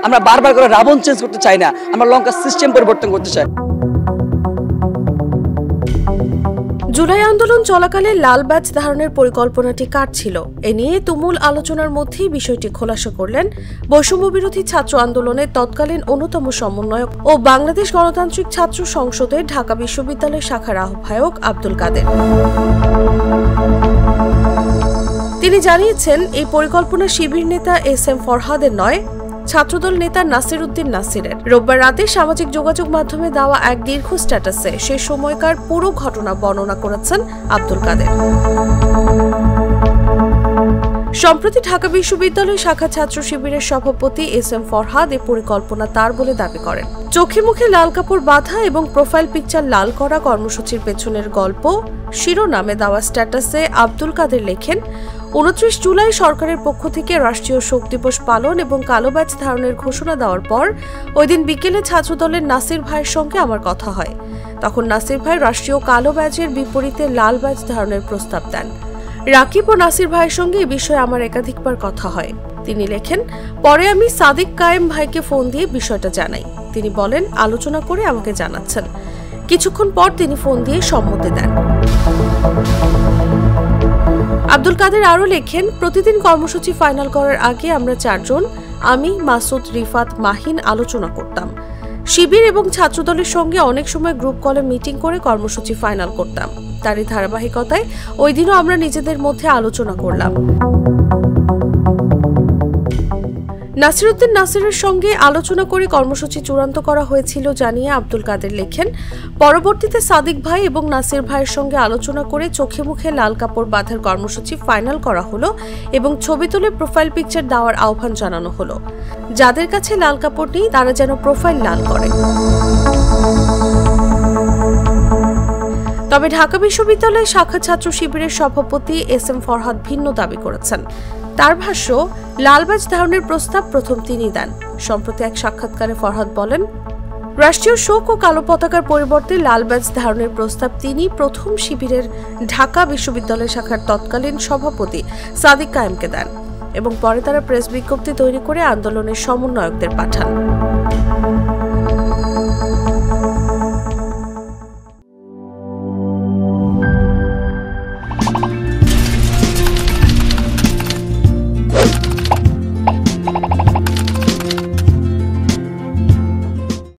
আমরা বারবার করে রাবণ চেঞ্জ করতে চাই না, আমরা লঙ্কা সিস্টেম পরিবর্তন করতে চাই। জুলাই আন্দোলন চলাকালে লাল ব্যাজ ধারণের পরিকল্পনাটি কার ছিল, এ নিয়ে তুমুল আলোচনার মধ্যেই বিষয়টি খোলাসা করলেন বৈষম্য বিরোধী ছাত্র আন্দোলনের তৎকালীন অন্যতম সমন্বয়ক ও বাংলাদেশ গণতান্ত্রিক ছাত্র সংসদের ঢাকা বিশ্ববিদ্যালয় শাখার আহ্বায়ক আব্দুল কাদের। তিনি জানিয়েছেন, এই পরিকল্পনা শিবির নেতা এস.এম. ফরহাদের নয়, ছাত্রদল নেতা নাসির উদ্দিন নাসিরের। রোববার রাতে সামাজিক যোগাযোগ মাধ্যমে দেওয়া এক দীর্ঘ স্ট্যাটাসে সে সময়কার পুরো ঘটনা বর্ণনা করেছেন আব্দুল কাদের। সম্প্রতি ঢাকা বিশ্ববিদ্যালয় শাখা ছাত্র শিবিরের সভাপতি এস.এম. ফরহাদ এ পরিকল্পনা তার বলে দাবি করেন। চোখে মুখে লাল কাপড় বাঁধা এবং প্রোফাইল পিকচার লাল করা কর্মসূচির পেছনের গল্প শিরোনামে দেওয়া স্ট্যাটাসে আব্দুল কাদের লেখেন, 29 জুলাই সরকারের পক্ষ থেকে রাষ্ট্রীয় শোক দিবস পালন এবং কালো ব্যাজ ধারণের ঘোষণা দেওয়ার পর ওই দিন বিকেলে ছাত্রদলের নাসির ভাইয়ের সঙ্গে আমার কথা হয়। তখন নাসির ভাই রাষ্ট্রীয় কালো ব্যাজের বিপরীতে লাল ব্যাজ ধারণের প্রস্তাব দেন। রাকিব ও নাসির ভাইয়ের সঙ্গে এই বিষয়ে আমার একাধিকবার কথা হয়। তিনি লেখেন, পরে আমি সাদিক কায়েম ভাইকে ফোন দিয়ে বিষয়টা জানাই। তিনি বলেন আলোচনা করে আমাকে জানাচ্ছেন। কিছুক্ষণ পর তিনি ফোন দিয়ে সম্মতি দেন। আব্দুল কাদের আরও লেখেন, প্রতিদিন কর্মসূচি ফাইনাল করার আগে আমরা চারজন, আমি, মাসুদ, রিফাত, মাহিন আলোচনা করতাম। শিবির এবং ছাত্রদলের সঙ্গে অনেক সময় গ্রুপ কলে মিটিং করে কর্মসূচি ফাইনাল করতাম। তারই ধারাবাহিকতায় ওই দিনও আমরা নিজেদের মধ্যে আলোচনা করলাম। নাসির উদ্দিন নাসিরের সঙ্গে আলোচনা করে কর্মসূচি চূড়ান্ত করা হয়েছিল জানিয়ে আব্দুল কাদের লেখেন, পরবর্তীতে সাদিক ভাই এবং নাসির ভাইয়ের সঙ্গে আলোচনা করে চোখে মুখে লাল কাপড় বাঁধার কর্মসূচি ফাইনাল করা হলো এবং ছবি তুলে প্রোফাইল পিকচার দেওয়ার আহ্বান জানানো হলো। যাদের কাছে লাল কাপড় নেই তারা যেন প্রোফাইল লাল করে। তবে ঢাকা বিশ্ববিদ্যালয় শাখা ছাত্র শিবিরের সভাপতি এস.এম. ফরহাদ ভিন্ন দাবি করেছেন। তার ভাষ্য, লালবাজ ধারণের প্রস্তাব প্রথম তিনি দেন। সম্প্রতি এক সাক্ষাৎকারে ফরহাদ বলেন, রাষ্ট্রীয় শোক ও কালো পতাকার পরিবর্তে লাল ব্যাজ ধারণের প্রস্তাব তিনি প্রথম শিবিরের ঢাকা বিশ্ববিদ্যালয় শাখার তৎকালীন সভাপতি সাদিক কায়েমকে দেন এবং পরে তারা প্রেস বিজ্ঞপ্তি তৈরি করে আন্দোলনের সমন্বয়কদের পাঠান।